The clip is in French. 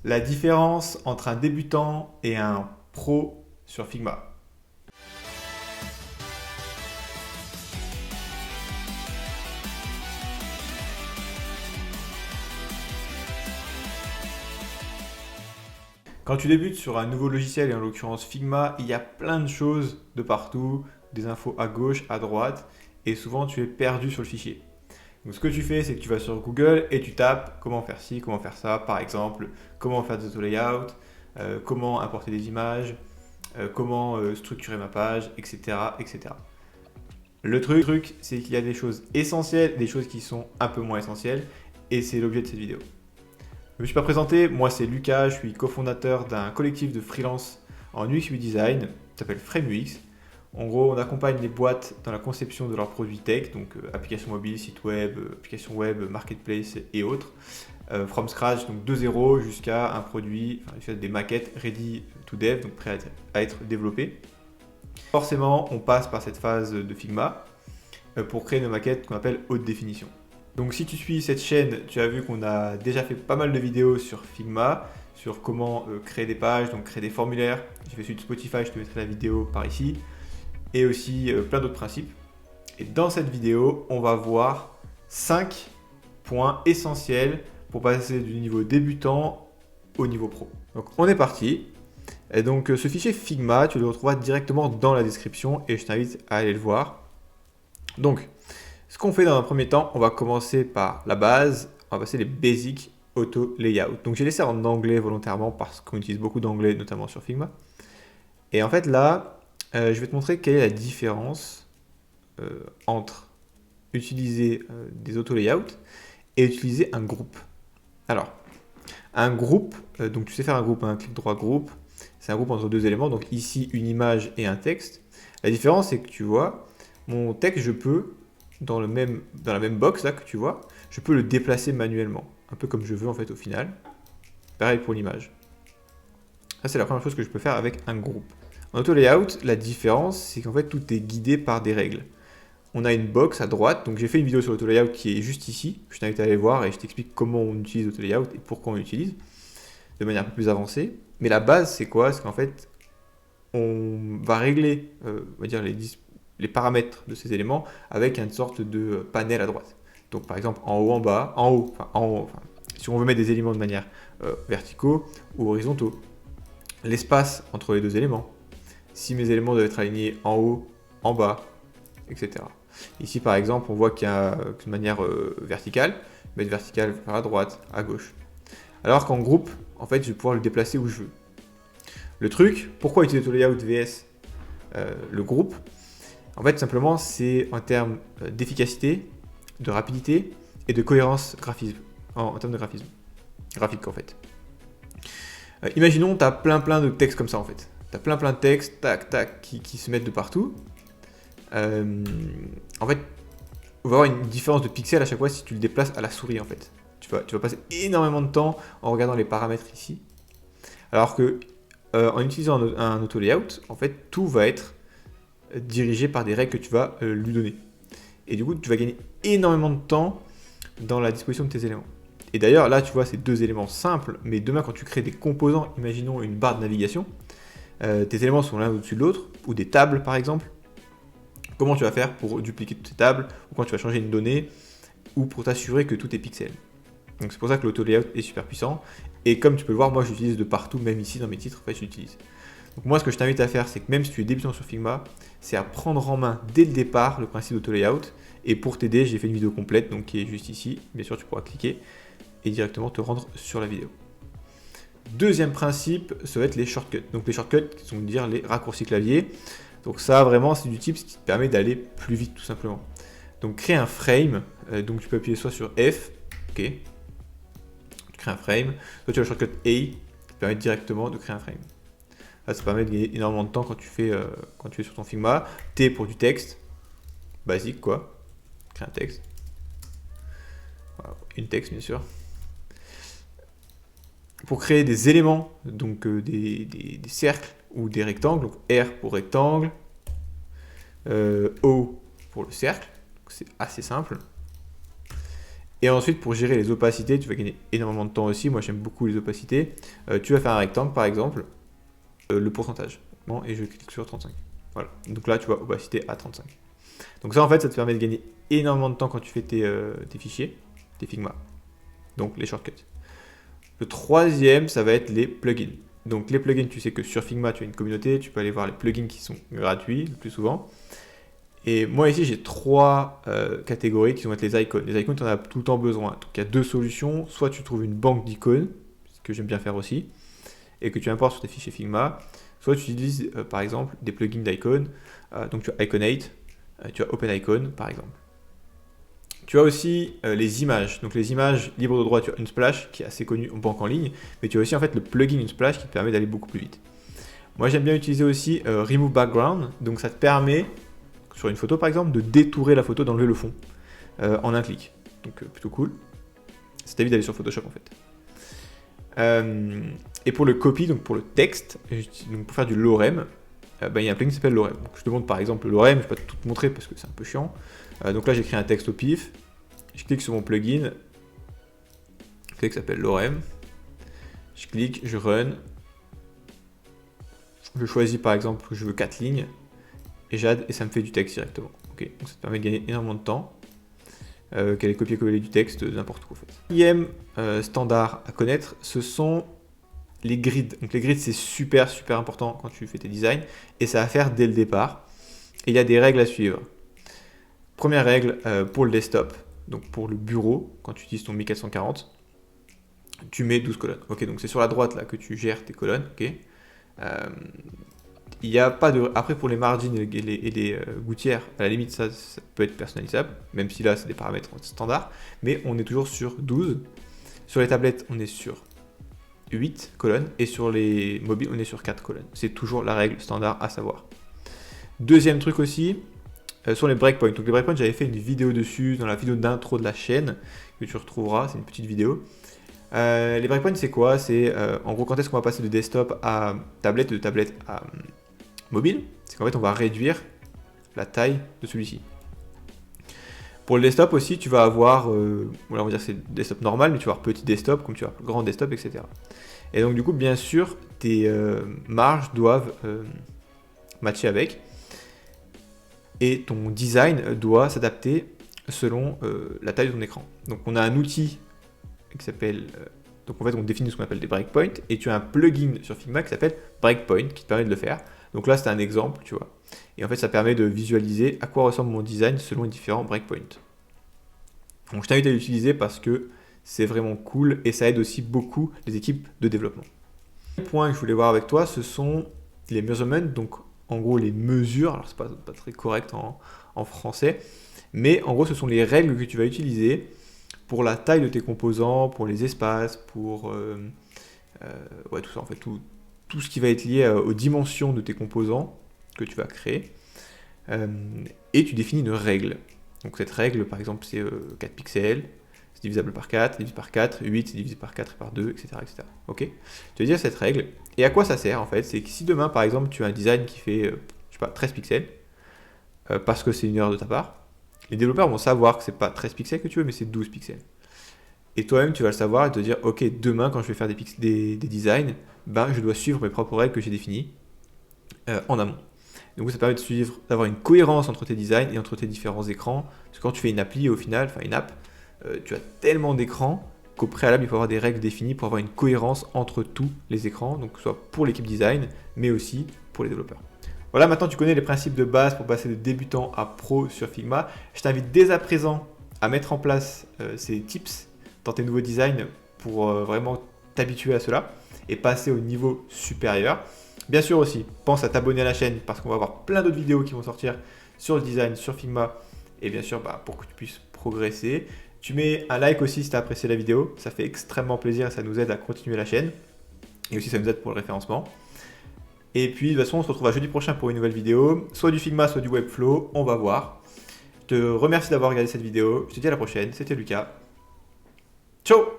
La différence entre un débutant et un pro sur Figma. Quand tu débutes sur un nouveau logiciel, et en l'occurrence Figma, il y a plein de choses de partout, des infos à gauche, à droite, et souvent tu es perdu sur le fichier. Donc ce que tu fais, c'est que tu vas sur Google et tu tapes comment faire ci, comment faire ça, par exemple, comment faire des auto-layouts, comment importer des images, comment structurer ma page, etc., etc. Le truc, c'est qu'il y a des choses essentielles, des choses qui sont un peu moins essentielles, et c'est l'objet de cette vidéo. Je ne me suis pas présenté, moi c'est Lucas, je suis cofondateur d'un collectif de freelance en UX UI design, qui s'appelle FrameUX. En gros, on accompagne les boîtes dans la conception de leurs produits tech, donc applications mobiles, sites web, applications web, marketplace et autres, from scratch, donc de zéro jusqu'à un produit, jusqu'à des maquettes ready to dev, donc prêts à être développées. Forcément, on passe par cette phase de Figma pour créer nos maquettes qu'on appelle haute définition. Donc si tu suis cette chaîne, tu as vu qu'on a déjà fait pas mal de vidéos sur Figma, sur comment créer des pages, donc créer des formulaires. J'ai fait celui de Spotify, je te mettrai la vidéo par ici, et aussi plein d'autres principes. Et dans cette vidéo, on va voir 5 points essentiels pour passer du niveau débutant au niveau pro. Donc on est parti. Et donc ce fichier Figma, tu le retrouveras directement dans la description et je t'invite à aller le voir. Donc, ce qu'on fait dans un premier temps, on va commencer par la base, on va passer les basic auto layout. Donc j'ai laissé en anglais volontairement parce qu'on utilise beaucoup d'anglais, notamment sur Figma. Et en fait là, je vais te montrer quelle est la différence entre utiliser des auto layouts et utiliser un groupe. Alors, un groupe, donc tu sais faire un groupe, un clic droit groupe, c'est un groupe entre deux éléments, donc ici une image et un texte. La différence c'est que tu vois, mon texte je peux, dans la même box là que tu vois, je peux le déplacer manuellement, un peu comme je veux en fait au final. Pareil pour l'image. Ça c'est la première chose que je peux faire avec un groupe. En auto layout, la différence c'est qu'en fait tout est guidé par des règles. On a une box à droite, donc j'ai fait une vidéo sur l'auto layout qui est juste ici, je t'invite à aller voir et je t'explique comment on utilise l'auto layout et pourquoi on l'utilise de manière un peu plus avancée. Mais la base c'est quoi? C'est qu'en fait on va régler on va dire les paramètres de ces éléments avec une sorte de panel à droite. Donc par exemple en haut, en bas, si on veut mettre des éléments de manière verticaux ou horizontaux. L'espace entre les deux éléments. Si mes éléments doivent être alignés en haut, en bas, etc. Ici par exemple on voit qu'il y a de manière verticale, mettre vertical vers à droite, à gauche. Alors qu'en groupe, en fait je vais pouvoir le déplacer où je veux. Le truc, pourquoi utiliser le layout vs le groupe? En fait, simplement, c'est en termes d'efficacité, de rapidité et de cohérence graphisme, en termes de graphisme. Graphique, en fait. Imaginons, tu as plein de textes comme ça, en fait. Tu as plein de textes, tac, tac, qui se mettent de partout. En fait, on va avoir une différence de pixels à chaque fois si tu le déplaces à la souris, en fait. Tu vas passer énormément de temps en regardant les paramètres ici. Alors que, en utilisant un auto layout, en fait, tout va être dirigé par des règles que tu vas lui donner. Et du coup, tu vas gagner énormément de temps dans la disposition de tes éléments. Et d'ailleurs, là, tu vois, c'est deux éléments simples, mais demain, quand tu crées des composants, imaginons une barre de navigation, tes éléments sont l'un au-dessus de l'autre, ou des tables, par exemple. Comment tu vas faire pour dupliquer toutes ces tables, ou quand tu vas changer une donnée, ou pour t'assurer que tout est pixel. Donc c'est pour ça que l'auto-layout est super puissant. Et comme tu peux le voir, moi, j'utilise de partout, même ici, dans mes titres, en fait, je l'utilise. Donc moi, ce que je t'invite à faire, c'est que même si tu es débutant sur Figma, c'est à prendre en main dès le départ le principe d'auto-layout. Et pour t'aider, j'ai fait une vidéo complète, donc qui est juste ici. Bien sûr, tu pourras cliquer et directement te rendre sur la vidéo. Deuxième principe, ça va être les shortcuts. Donc les shortcuts, qui sont dire les raccourcis clavier. Donc ça, vraiment, c'est du type ce qui te permet d'aller plus vite, tout simplement. Donc créer un frame. Donc tu peux appuyer soit sur F, ok. Tu crées un frame. Soit tu as le shortcut A, qui te permet directement de créer un frame. Là, ça permet de gagner énormément de temps quand tu es sur ton Figma. T pour du texte, basique quoi, créer un texte. Voilà, une texte bien sûr. Pour créer des éléments, donc des cercles ou des rectangles, donc R pour rectangle, O pour le cercle, c'est assez simple. Et ensuite, pour gérer les opacités, tu vas gagner énormément de temps aussi. Moi, j'aime beaucoup les opacités. Tu vas faire un rectangle, par exemple, le pourcentage. Bon, et je clique sur 35. Voilà. Donc là, tu vois, opacité à 35. Donc ça, en fait, ça te permet de gagner énormément de temps quand tu fais tes fichiers, tes Figma. Donc les shortcuts. Le troisième, ça va être les plugins. Donc les plugins, tu sais que sur Figma, tu as une communauté. Tu peux aller voir les plugins qui sont gratuits le plus souvent. Et moi ici, j'ai trois catégories qui vont être les icônes. Les icônes, tu en as tout le temps besoin. Donc il y a deux solutions. Soit tu trouves une banque d'icônes, ce que j'aime bien faire aussi, et que tu importes sur tes fichiers Figma. Soit tu utilises par exemple des plugins d'icônes. Donc tu as Iconate, tu as OpenIcon par exemple. Tu as aussi les images. Donc les images libres de droit, tu as Unsplash qui est assez connu en banque en ligne, mais tu as aussi en fait le plugin Unsplash qui te permet d'aller beaucoup plus vite. Moi j'aime bien utiliser aussi Remove Background. Donc ça te permet sur une photo par exemple, de détourer la photo, d'enlever le fond en un clic. Donc plutôt cool. Ça t'évite d'aller sur Photoshop en fait. Et pour le copy, donc pour le texte, donc pour faire du lorem, il y a un plugin qui s'appelle lorem. Donc, je te montre par exemple le lorem, je ne vais pas tout te montrer parce que c'est un peu chiant. Donc là j'écris un texte au pif, je clique sur mon plugin, qui s'appelle lorem, je clique, je run, je choisis par exemple que je veux 4 lignes, et j'add et ça me fait du texte directement. Okay. Donc ça te permet de gagner énormément de temps. Qu'elle est copier-coller du texte, n'importe quoi en fait. Deuxième standard à connaître, ce sont les grids. Donc les grids c'est super important quand tu fais tes designs et ça à faire dès le départ. Et il y a des règles à suivre. Première règle pour le desktop, donc pour le bureau, quand tu utilises ton 1440, tu mets 12 colonnes. Ok, donc c'est sur la droite là que tu gères tes colonnes. Ok. Il n'y a pas de... Après, pour les margins et les gouttières, à la limite, ça peut être personnalisable, même si là, c'est des paramètres standards. Mais on est toujours sur 12. Sur les tablettes, on est sur 8 colonnes. Et sur les mobiles, on est sur 4 colonnes. C'est toujours la règle standard à savoir. Deuxième truc aussi, sont les breakpoints. Donc les breakpoints, j'avais fait une vidéo dessus, dans la vidéo d'intro de la chaîne, que tu retrouveras. C'est une petite vidéo. Les breakpoints, c'est quoi? C'est en gros, quand est-ce qu'on va passer de desktop à tablette, de tablette à... mobile, c'est qu'en fait on va réduire la taille de celui-ci. Pour le desktop aussi, tu vas avoir, on va dire c'est desktop normal, mais tu vas avoir petit desktop, comme tu vas avoir grand desktop, etc. Et donc du coup, bien sûr, tes marges doivent matcher avec, et ton design doit s'adapter selon la taille de ton écran. Donc on a un outil qui s'appelle... donc en fait on définit ce qu'on appelle des breakpoints, et tu as un plugin sur Figma qui s'appelle Breakpoint, qui te permet de le faire. Donc là, c'est un exemple, tu vois. Et en fait, ça permet de visualiser à quoi ressemble mon design selon les différents breakpoints. Donc je t'invite à l'utiliser parce que c'est vraiment cool et ça aide aussi beaucoup les équipes de développement. Le point que je voulais voir avec toi, ce sont les measurements, donc en gros les mesures. Alors c'est pas très correct en français, mais en gros, ce sont les règles que tu vas utiliser pour la taille de tes composants, pour les espaces, pour tout ça en fait, tout ce qui va être lié aux dimensions de tes composants que tu vas créer. Et tu définis une règle. Donc cette règle, par exemple, c'est 4 pixels, c'est divisable par 4, divisé par 4, 8, c'est divisé par 4 et par 2, etc. etc. Ok. Tu vas dire cette règle. Et à quoi ça sert en fait? C'est que si demain, par exemple, tu as un design qui fait, je sais pas, 13 pixels, parce que c'est une erreur de ta part, les développeurs vont savoir que c'est pas 13 pixels que tu veux, mais c'est 12 pixels. Et toi-même, tu vas le savoir et te dire, ok, demain, quand je vais faire des designs, je dois suivre mes propres règles que j'ai définies en amont. Donc ça permet d'avoir une cohérence entre tes designs et entre tes différents écrans. Parce que quand tu fais une appli, au final, enfin une app, tu as tellement d'écrans qu'au préalable, il faut avoir des règles définies pour avoir une cohérence entre tous les écrans, donc soit pour l'équipe design, mais aussi pour les développeurs. Voilà, maintenant tu connais les principes de base pour passer de débutant à pro sur Figma. Je t'invite dès à présent à mettre en place ces tips dans tes nouveaux designs pour vraiment t'habituer à cela et passer au niveau supérieur. Bien sûr aussi, pense à t'abonner à la chaîne parce qu'on va avoir plein d'autres vidéos qui vont sortir sur le design, sur Figma et bien sûr pour que tu puisses progresser. Tu mets un like aussi si tu as apprécié la vidéo, ça fait extrêmement plaisir et ça nous aide à continuer la chaîne et aussi ça nous aide pour le référencement. Et puis de toute façon on se retrouve à jeudi prochain pour une nouvelle vidéo, soit du Figma, soit du Webflow, on va voir. Je te remercie d'avoir regardé cette vidéo, je te dis à la prochaine, c'était Lucas. Ciao!